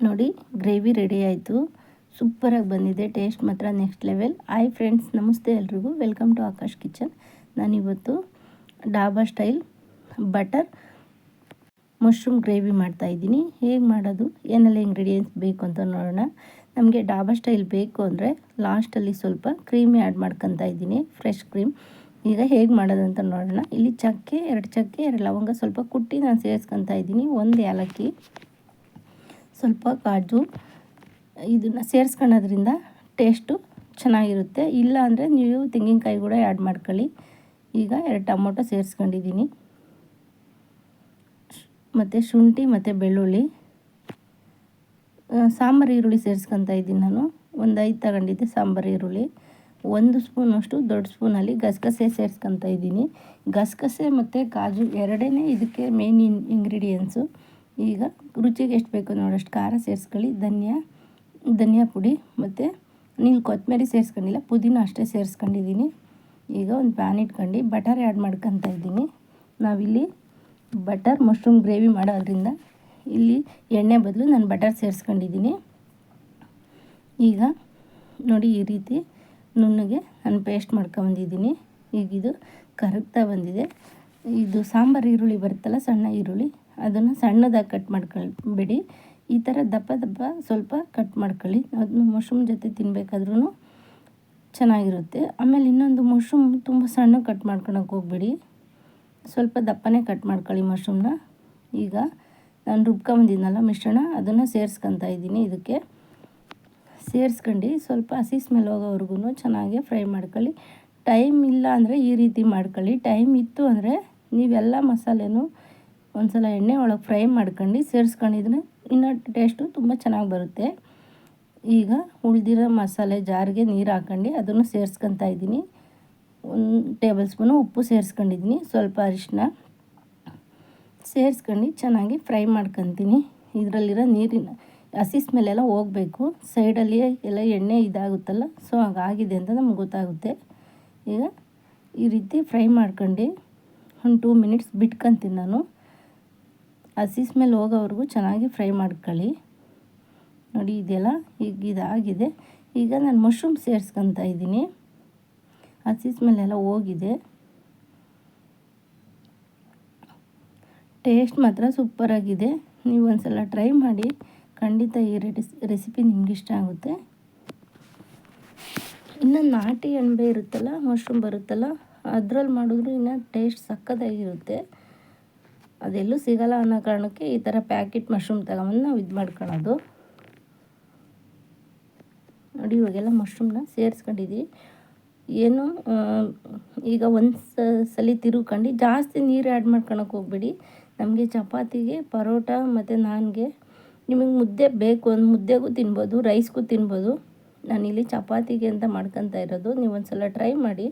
ನೋಡಿ gravy ready ಆಯಿತು. ಸೂಪರಾಗಿ ಬಂದಿದೆ. ಟೇಸ್ಟ್ ಮಾತ್ರ ನೆಕ್ಸ್ಟ್ ಲೆವೆಲ್. ಹಾಯ್ ಫ್ರೆಂಡ್ಸ್, ನಮಸ್ತೆ ಎಲ್ರಿಗೂ. Welcome to Akash kitchen. ನಾನಿವತ್ತು dhaba style butter mushroom gravy ಮಾಡ್ತಾಯಿದ್ದೀನಿ. ಹೇಗೆ ಮಾಡೋದು, ಏನೆಲ್ಲ ಇಂಗ್ರೀಡಿಯೆಂಟ್ಸ್ ಬೇಕು ಅಂತ ನೋಡೋಣ. ನಮಗೆ ಡಾಬಾ ಸ್ಟೈಲ್ ಬೇಕು ಅಂದರೆ ಲಾಸ್ಟಲ್ಲಿ ಸ್ವಲ್ಪ ಕ್ರೀಮಿ ಆ್ಯಡ್ ಮಾಡ್ಕೊತಾ ಇದ್ದೀನಿ, ಫ್ರೆಶ್ ಕ್ರೀಮ್. ಈಗ ಹೇಗೆ ಮಾಡೋದು ಅಂತ ನೋಡೋಣ. ಇಲ್ಲಿ ಚಕ್ಕೆ, 2 ಚಕ್ಕೆ, 2 ಲವಂಗ ಸ್ವಲ್ಪ ಕುಟ್ಟಿ ನಾನು ಸೇರಿಸ್ಕೊತಾ ಇದ್ದೀನಿ. 1 ಏಲಕ್ಕಿ, ಸ್ವಲ್ಪ ಕಾಜು. ಇದನ್ನು ಸೇರಿಸ್ಕೊಳ್ಳೋದ್ರಿಂದ ಟೇಸ್ಟು ಚೆನ್ನಾಗಿರುತ್ತೆ. ಇಲ್ಲ ಅಂದರೆ ನೀವು ತೆಂಗಿನಕಾಯಿ ಕೂಡ ಆ್ಯಡ್ ಮಾಡ್ಕೊಳ್ಳಿ. ಈಗ 2 ಟೊಮೊಟೊ ಸೇರಿಸ್ಕೊಂಡಿದ್ದೀನಿ, ಮತ್ತು ಶುಂಠಿ ಮತ್ತು ಬೆಳ್ಳುಳ್ಳಿ. ಸಾಂಬಾರು ಈರುಳ್ಳಿ ಸೇರಿಸ್ಕೊತಾ ಇದ್ದೀನಿ. ನಾನು 5 ತಗೊಂಡಿದ್ದೆ ಸಾಂಬಾರು ಈರುಳ್ಳಿ. 1 ಸ್ಪೂನಷ್ಟು ದೊಡ್ಡ ಸ್ಪೂನಲ್ಲಿ ಗಸಗಸೆ ಸೇರಿಸ್ಕೊತಾ ಇದ್ದೀನಿ. ಗಸಗಸೆ ಮತ್ತು ಕಾಜು ಎರಡೇ ಇದಕ್ಕೆ ಮೇನ್ ಇಂಗ್ರೀಡಿಯೆಂಟ್ಸು. ಈಗ ರುಚಿಗೆ ಎಷ್ಟು ಬೇಕೋ ನೋಡೋಷ್ಟು ಖಾರ ಸೇರಿಸ್ಕೊಳ್ಳಿ. ಧನಿಯಾ ಪುಡಿ ಮತ್ತು ನೀವು ಕೊತ್ತಂಬರಿ ಸೇರಿಸ್ಕೊಂಡಿಲ್ಲ, ಪುದೀನ ಅಷ್ಟೇ ಸೇರಿಸ್ಕೊಂಡಿದ್ದೀನಿ. ಈಗ ಒಂದು ಪ್ಯಾನ್ ಇಟ್ಕೊಂಡು ಬಟರ್ ಆ್ಯಡ್ ಮಾಡ್ಕೊತಾ ಇದ್ದೀನಿ. ನಾವಿಲ್ಲಿ ಬಟರ್ ಮಶ್ರೂಮ್ ಗ್ರೇವಿ ಮಾಡೋದ್ರಿಂದ ಇಲ್ಲಿ ಎಣ್ಣೆ ಬದಲು ನಾನು ಬಟರ್ ಸೇರಿಸ್ಕೊಂಡಿದ್ದೀನಿ. ಈಗ ನೋಡಿ, ಈ ರೀತಿ ನುಣ್ಣಗೆ ನಾನು ಪೇಸ್ಟ್ ಮಾಡ್ಕೊಂಬಂದಿದ್ದೀನಿ. ಈಗ ಇದು ಕರಗ್ತಾ ಬಂದಿದೆ. ಇದು ಸಾಂಬಾರು ಈರುಳ್ಳಿ ಬರುತ್ತಲ್ಲ, ಸಣ್ಣ ಈರುಳ್ಳಿ, ಅದನ್ನು ಸಣ್ಣದಾಗಿ ಕಟ್ ಮಾಡ್ಕೊಳ್ಬೇಡಿ. ಈ ಥರ ದಪ್ಪ ಸ್ವಲ್ಪ ಕಟ್ ಮಾಡ್ಕೊಳ್ಳಿ. ಅದನ್ನು ಮಶ್ರೂಮ್ ಜೊತೆ ತಿನ್ನಬೇಕಾದ್ರೂ ಚೆನ್ನಾಗಿರುತ್ತೆ. ಆಮೇಲೆ ಇನ್ನೊಂದು, ಮಶ್ರೂಮ್ ತುಂಬ ಸಣ್ಣ ಕಟ್ ಮಾಡ್ಕೊಳಕ್ಕೆ ಹೋಗ್ಬೇಡಿ, ಸ್ವಲ್ಪ ದಪ್ಪನೇ ಕಟ್ ಮಾಡ್ಕೊಳ್ಳಿ ಮಶ್ರೂಮ್ನ. ಈಗ ನಾನು ರುಬ್ಕೊಂಬಂದಿದ್ನಲ್ಲ ಮಿಶ್ರಣ, ಅದನ್ನು ಸೇರಿಸ್ಕೊತಾ ಇದ್ದೀನಿ. ಇದಕ್ಕೆ ಸೇರಿಸ್ಕೊಂಡು ಸ್ವಲ್ಪ ಹಸಿ ಸ್ಮೆಲ್ ಹೋಗೋವರೆಗೂ ಚೆನ್ನಾಗಿ ಫ್ರೈ ಮಾಡ್ಕೊಳ್ಳಿ. ಟೈಮ್ ಇಲ್ಲ ಅಂದರೆ ಈ ರೀತಿ ಮಾಡ್ಕೊಳ್ಳಿ. ಟೈಮ್ ಇತ್ತು ಅಂದರೆ ನೀವೆಲ್ಲ ಮಸಾಲೆನೂ ಒಂದ್ಸಲ ಎಣ್ಣೆ ಒಳಗೆ ಫ್ರೈ ಮಾಡ್ಕೊಂಡು ಸೇರಿಸ್ಕೊಂಡಿದ್ರೆ ಇನ್ನೂ ಟೇಸ್ಟು ತುಂಬ ಚೆನ್ನಾಗಿ ಬರುತ್ತೆ. ಈಗ ಉಳಿದಿರೋ ಮಸಾಲೆ ಜಾರಿಗೆ ನೀರು ಹಾಕ್ಕೊಂಡು ಅದನ್ನು ಸೇರಿಸ್ಕೊತಾ ಇದ್ದೀನಿ. 1 ಟೇಬಲ್ ಸ್ಪೂನು ಉಪ್ಪು ಸೇರಿಸ್ಕೊಂಡಿದ್ದೀನಿ, ಸ್ವಲ್ಪ ಅರಿಶಿನ ಸೇರಿಸ್ಕೊಂಡು ಚೆನ್ನಾಗಿ ಫ್ರೈ ಮಾಡ್ಕೊತೀನಿ. ಇದರಲ್ಲಿರೋ ನೀರಿನ ಹಸಿ ಸ್ಮೆಲ್ಲೆಲ್ಲ ಹೋಗಬೇಕು. ಸೈಡಲ್ಲಿ ಎಲ್ಲ ಎಣ್ಣೆ ಇದಾಗುತ್ತಲ್ಲ, ಸೊ ಹಾಗಾಗಿದೆ ಅಂತ ನಮ್ಗೆ ಗೊತ್ತಾಗುತ್ತೆ. ಈಗ ಈ ರೀತಿ ಫ್ರೈ ಮಾಡ್ಕೊಂಡು ಒಂದು 2 ಮಿನಿಟ್ಸ್ ಬಿಟ್ಕೊತೀನಿ ನಾನು. ಹಸಿ ಸ್ಮೆಲ್ ಹೋಗೋವರೆಗೂ ಚೆನ್ನಾಗಿ ಫ್ರೈ ಮಾಡ್ಕೊಳ್ಳಿ. ನೋಡಿ, ಇದೆಲ್ಲ ಈಗ ಇದಾಗಿದೆ. ಈಗ ನಾನು ಮಶ್ರೂಮ್ ಸೇರಿಸ್ಕೊತಾ ಇದ್ದೀನಿ. ಹಸಿ ಸ್ಮೆಲ್ಲೆಲ್ಲ ಹೋಗಿದೆ. ಟೇಸ್ಟ್ ಮಾತ್ರ ಸೂಪರಾಗಿದೆ. ನೀವು ಒಂದ್ಸಲ ಟ್ರೈ ಮಾಡಿ, ಖಂಡಿತ ಈ ರೆಸಿಪಿ ನಿಮ್ಗೆ ಇಷ್ಟ ಆಗುತ್ತೆ. ಇನ್ನು ನಾಟಿ ಅಣಬೆ ಇರುತ್ತಲ್ಲ, ಮಶ್ರೂಮ್ ಬರುತ್ತಲ್ಲ, ಅದ್ರಲ್ಲಿ ಮಾಡಿದ್ರು ಇನ್ನೂ ಟೇಸ್ಟ್ ಸಕ್ಕತ್ತಾಗಿರುತ್ತೆ. ಅದೆಲ್ಲೂ ಸಿಗಲ್ಲ ಅನ್ನೋ ಕಾರಣಕ್ಕೆ ಈ ಥರ ಪ್ಯಾಕೆಟ್ ಮಶ್ರೂಮ್ ತಗೊಂಬಂದು ನಾವು ಇದು ಮಾಡ್ಕೊಳ್ಳೋದು. ನೋಡಿ, ಇವಾಗೆಲ್ಲ ಮಶ್ರೂಮ್ನ ಸೇರಿಸ್ಕೊಂಡಿದ್ದೀವಿ. ಏನು ಈಗ ಒಂದು ಸಲ ತಿರುಗ್ಕೊಂಡು ಜಾಸ್ತಿ ನೀರು ಆ್ಯಡ್ ಮಾಡ್ಕೊಳಕ್ಕೆ ಹೋಗ್ಬೇಡಿ. ನಮಗೆ ಚಪಾತಿಗೆ, ಪರೋಟ ಮತ್ತು ನಾನ್ಗೆ, ನಿಮಗೆ ಮುದ್ದೆ ಬೇಕು ಒಂದು ಮುದ್ದೆಗೂ ತಿನ್ಬೋದು, ರೈಸ್ಗೂ ತಿನ್ಬೋದು. ನಾನಿಲ್ಲಿ ಚಪಾತಿಗೆ ಅಂತ ಮಾಡ್ಕೊತಾ ಇರೋದು. ನೀವು ಒಂದು ಸಲ ಟ್ರೈ ಮಾಡಿ.